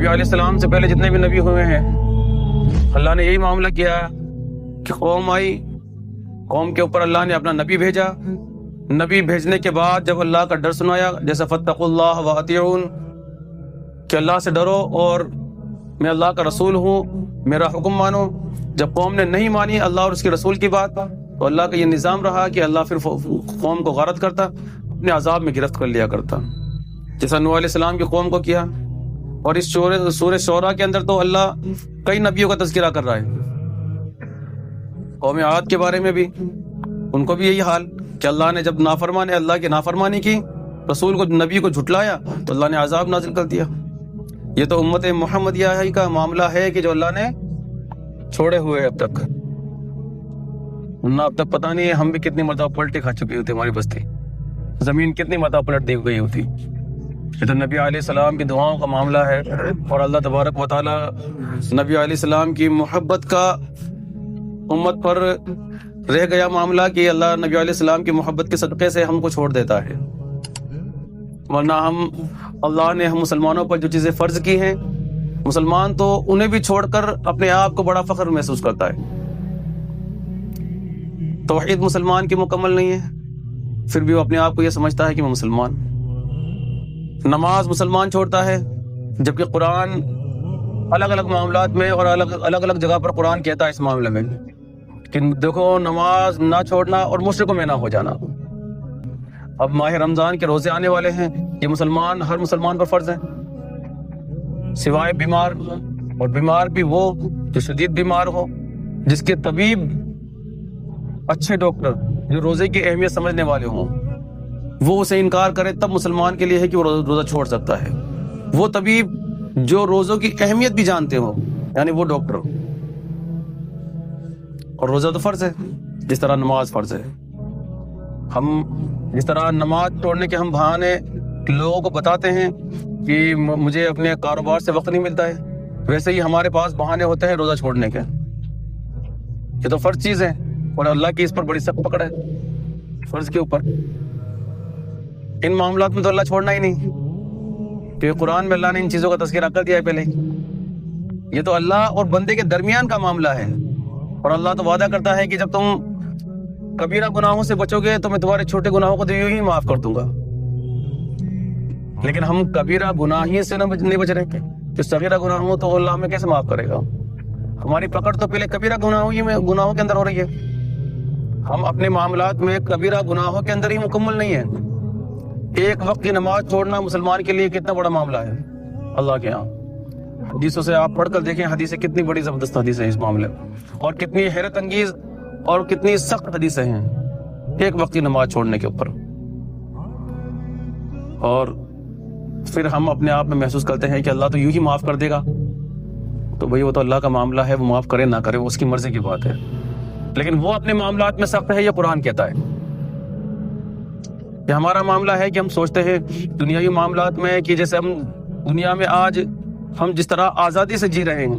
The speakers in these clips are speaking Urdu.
نبی علیہ السلام سے پہلے جتنے بھی نبی ہوئے ہیں اللہ نے یہی معاملہ کیا کہ قوم آئی، قوم کے اوپر اللہ نے اپنا نبی بھیجا، نبی بھیجنے کے بعد جب اللہ کا ڈر سنایا، جیسے فاتقوا اللہ واطیعون، کہ اللہ سے ڈرو اور میں اللہ کا رسول ہوں، میرا حکم مانو۔ جب قوم نے نہیں مانی اللہ اور اس کے رسول کی بات، تو اللہ کا یہ نظام رہا کہ اللہ پھر قوم کو غارت کرتا، اپنے عذاب میں گرفت کر لیا کرتا، جیسا نوح علیہ السلام کی قوم کو کیا۔ اور اس سورہ شعراء کے اندر تو اللہ کئی نبیوں کا تذکرہ کر رہا ہے۔ قوم عاد کے بارے میں بھی ان کو بھی یہی حال کہ اللہ نے جب اللہ کی نافرمانی کی، رسول کو نبی کو جھٹلایا، تو اللہ نے عذاب نازل کر دیا۔ یہ تو امت محمدیہ کا معاملہ ہے کہ جو اللہ نے چھوڑے ہوئے اب تک، ورنہ اب تک پتہ نہیں ہے ہم بھی کتنی مرتبہ پلٹی کھا چکی ہوتی، ہماری بستی زمین کتنی مرتبہ پلٹ دی گئی ہوتی۔ یہ تو نبی علیہ السلام کی دعاؤں کا معاملہ ہے، اور اللہ تبارک و تعالی نبی علیہ السلام کی محبت کا امت پر رہ گیا معاملہ کہ اللہ نبی علیہ السلام کی محبت کے صدقے سے ہم کو چھوڑ دیتا ہے، ورنہ اللہ نے ہم مسلمانوں پر جو چیزیں فرض کی ہیں، مسلمان تو انہیں بھی چھوڑ کر اپنے آپ کو بڑا فخر محسوس کرتا ہے۔ توحید مسلمان کی مکمل نہیں ہے، پھر بھی وہ اپنے آپ کو یہ سمجھتا ہے کہ میں مسلمان۔ نماز مسلمان چھوڑتا ہے، جبکہ قرآن الگ الگ معاملات میں اور الگ الگ جگہ پر قرآن کہتا ہے اس معاملے میں کہ دیکھو نماز نہ چھوڑنا اور مشرکوں میں نہ ہو جانا۔ اب ماہ رمضان کے روزے آنے والے ہیں، یہ ہر مسلمان پر فرض ہے، سوائے بیمار، اور بیمار بھی وہ جو شدید بیمار ہو، جس کے طبیب اچھے ڈاکٹر جو روزے کی اہمیت سمجھنے والے ہوں، وہ اسے انکار کرے تب مسلمان کے لیے ہے کہ وہ روزہ چھوڑ سکتا ہے۔ وہ طبیب جو روزوں کی اہمیت بھی جانتے ہو، یعنی وہ ڈاکٹر، اور روزہ تو فرض ہے جس طرح نماز فرض ہے۔ ہم جس طرح نماز چھوڑنے کے ہم بہانے لوگوں کو بتاتے ہیں کہ مجھے اپنے کاروبار سے وقت نہیں ملتا ہے، ویسے ہی ہمارے پاس بہانے ہوتے ہیں روزہ چھوڑنے کے۔ یہ تو فرض چیز ہے، اور اللہ کی اس پر بڑی سخت پکڑ ہے فرض کے اوپر۔ ان معاملات میں تو اللہ چھوڑنا ہی نہیں، کہ قرآن میں اللہ نے ان چیزوں کا تذکرہ کر دیا ہے پہلے۔ یہ تو اللہ اور بندے کے درمیان کا معاملہ ہے، اور اللہ تو وعدہ کرتا ہے کہ جب تم کبیرہ گناہوں سے بچو گے تو میں تمہارے چھوٹے گناہوں کو یوں ہی معاف کر دوں گا۔ لیکن ہم کبیرہ گناہی سے نہیں بچ رہے کہ صغیرہ گناہوں تو اللہ ہمیں کیسے معاف کرے گا؟ ہماری پکڑ تو پہلے کبیرہ گناہوں کے اندر ہو رہی ہے۔ ہم اپنے معاملات میں کبیرہ گناہوں کے اندر ہی مکمل نہیں ہیں۔ ایک وقت کی نماز چھوڑنا مسلمان کے لیے کتنا بڑا معاملہ ہے اللہ کے ہاں۔ حدیثوں سے آپ پڑھ کر دیکھیں، حدیثیں کتنی بڑی زبردست حدیثیں ہیں اس معاملے میں، اور کتنی حیرت انگیز اور کتنی سخت حدیثیں ہیں ایک وقت کی نماز چھوڑنے کے اوپر۔ اور پھر ہم اپنے آپ میں محسوس کرتے ہیں کہ اللہ تو یوں ہی معاف کر دے گا، تو بھئی وہ تو اللہ کا معاملہ ہے، وہ معاف کرے نہ کرے وہ اس کی مرضی کی بات ہے۔ لیکن وہ اپنے معاملات میں سخت ہے، یہ قرآن کہتا ہے۔ یہ ہمارا معاملہ ہے کہ ہم سوچتے ہیں دنیاوی معاملات میں کہ جیسے ہم دنیا میں آج ہم جس طرح آزادی سے جی رہے ہیں،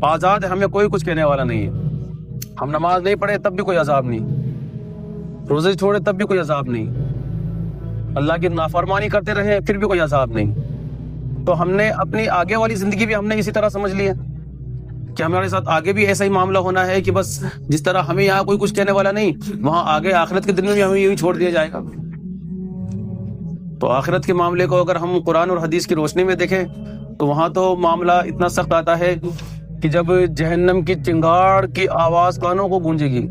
آزاد ہمیں کوئی کچھ کہنے والا نہیں ہے۔ ہم نماز نہیں پڑھے تب بھی کوئی عذاب نہیں، روزے چھوڑے تب بھی کوئی عذاب نہیں، اللہ کی نافرمانی کرتے رہے پھر بھی کوئی عذاب نہیں۔ تو ہم نے اپنی آگے والی زندگی بھی ہم نے اسی طرح سمجھ لی ہے کہ ہمارے ساتھ آگے بھی ایسا ہی معاملہ ہونا ہے کہ بس جس طرح ہمیں یہاں کوئی کچھ کہنے والا نہیں، وہاں آگے آخرت کے دن میں بھی ہمیں یوں ہی چھوڑ دیا جائے گا۔ تو آخرت کے معاملے کو اگر ہم قرآن اور حدیث کی روشنی میں دیکھیں تو وہاں تو معاملہ اتنا سخت آتا ہے کہ جب جہنم کی چنگاڑ کی آواز کانوں کو گونجے گی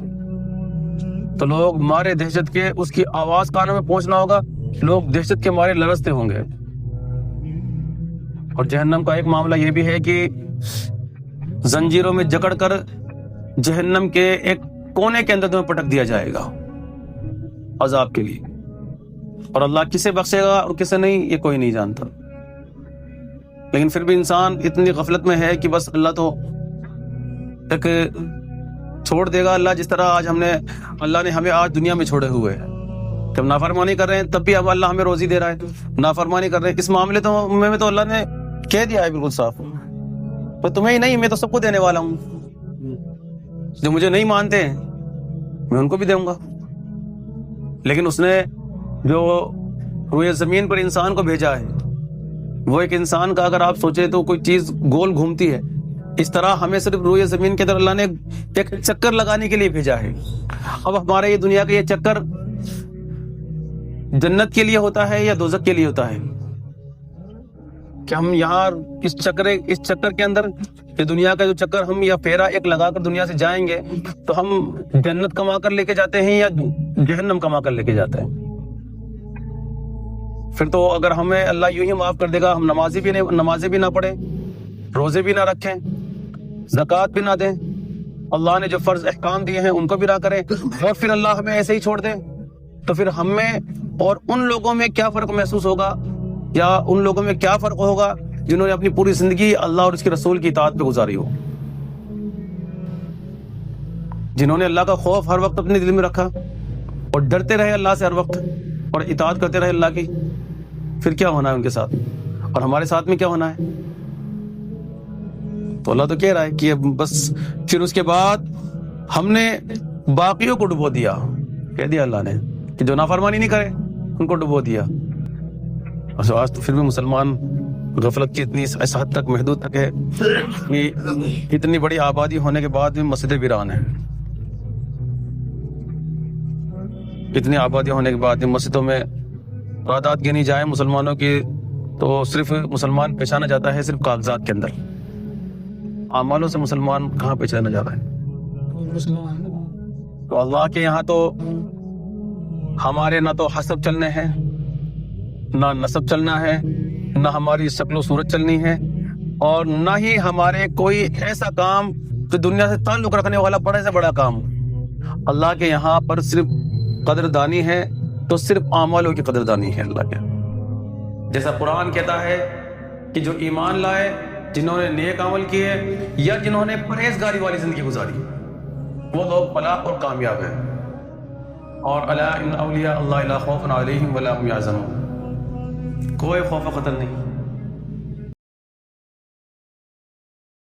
تو لوگ مارے دہشت کے، اس کی آواز کانوں میں پہنچنا ہوگا، لوگ دہشت کے مارے لرزتے ہوں گے۔ اور جہنم کا ایک معاملہ یہ بھی ہے کہ زنجیروں میں جکڑ کر جہنم کے ایک کونے کے اندر تمہیں پٹک دیا جائے گا عذاب کے لیے، اور اللہ کسے بخشے گا اور کسے نہیں یہ کوئی نہیں جانتا۔ لیکن پھر بھی انسان اتنی غفلت میں ہے کہ بس اللہ تو ایک چھوڑ دے گا۔ اللہ جس طرح آج اللہ نے ہمیں آج دنیا میں چھوڑے ہوئے ہیں کہ ہم نافرمانی کر رہے ہیں، تب بھی اب اللہ ہمیں روزی دے رہا ہے۔ نافرمانی کر رہے ہیں اس معاملے میں تو اللہ نے کہہ دیا ہے بالکل صاف، پر تمہیں ہی نہیں، میں تو سب کو دینے والا ہوں، جو مجھے نہیں مانتے ہیں میں ان کو بھی دوں گا۔ لیکن اس نے جو روئے زمین پر انسان کو بھیجا ہے، وہ ایک انسان کا اگر آپ سوچیں تو کوئی چیز گول گھومتی ہے، اس طرح ہمیں صرف روئے زمین کے اندر اللہ نے ایک چکر لگانے کے لیے بھیجا ہے۔ اب ہمارے یہ دنیا کا یہ چکر جنت کے لیے ہوتا ہے یا دوزخ کے لیے ہوتا ہے؟ کہ ہم یہاں اس چکر کے اندر، یہ دنیا کا جو چکر ہم یا پھیرا ایک لگا کر دنیا سے جائیں گے تو ہم جنت کما کر لے کے جاتے ہیں یا جہنم کما کر لے کے جاتے ہیں؟ پھر تو اگر ہمیں اللہ یوں ہی معاف کر دے گا، ہم نمازیں بھی نہ پڑھیں، روزے بھی نہ رکھیں، زکوٰۃ بھی نہ دیں، اللہ نے جو فرض احکام دیے ہیں ان کو بھی نہ کریں، اور پھر اللہ ہمیں ایسے ہی چھوڑ دے، تو پھر ہمیں اور ان لوگوں میں کیا فرق محسوس ہوگا، یا ان لوگوں میں کیا فرق ہوگا جنہوں نے اپنی پوری زندگی اللہ اور اس کے رسول کی اطاعت پہ گزاری ہو، جنہوں نے اللہ کا خوف ہر وقت اپنے دل میں رکھا اور ڈرتے رہے اللہ سے ہر وقت اور اطاعت کرتے رہے اللہ کی۔ پھر کیا ہونا ہے ان کے ساتھ اور ہمارے ساتھ میں کیا ہونا ہے؟ تو اللہ تو کہہ رہا ہے کہ بس پھر اس کے بعد ہم نے باقیوں کو ڈبو دیا، کہہ دیا اللہ نے کہ جو نافرمانی نہیں کرے ان کو ڈبو دیا۔ آج تو پھر بھی مسلمان غفلت کی اتنی اس حد تک محدود تک ہے کہ اتنی بڑی آبادی ہونے کے بعد بھی مسجد ویران ہے، اتنی آبادی ہونے کے بعد بھی مسجدوں میں تعداد گنی جائے مسلمانوں کی تو صرف مسلمان پہچانا جاتا ہے صرف کاغذات کے اندر، اعمالوں سے مسلمان کہاں پہچانا جاتا ہے؟ تو اللہ کے یہاں تو ہمارے نہ تو حسب چلنے ہیں، نہ نسب چلنا ہے، نہ ہماری شکل و صورت چلنی ہے، اور نہ ہی ہمارے کوئی ایسا کام جو دنیا سے تعلق رکھنے والا بڑے سے بڑا کام۔ اللہ کے یہاں پر صرف قدردانی ہے تو صرف اعمالوں کی قدردانی ہے اللہ کے، جیسا قرآن کہتا ہے کہ جو ایمان لائے، جنہوں نے نیک عمل کیے یا جنہوں نے پرہیزگاری والی زندگی گزاری، وہ لوگ فلاح اور کامیاب ہیں۔ اور الا ان اولیاء اللہ لا خوف علیہم ولا هم یحزنون، کوئی خوف و خطر نہیں۔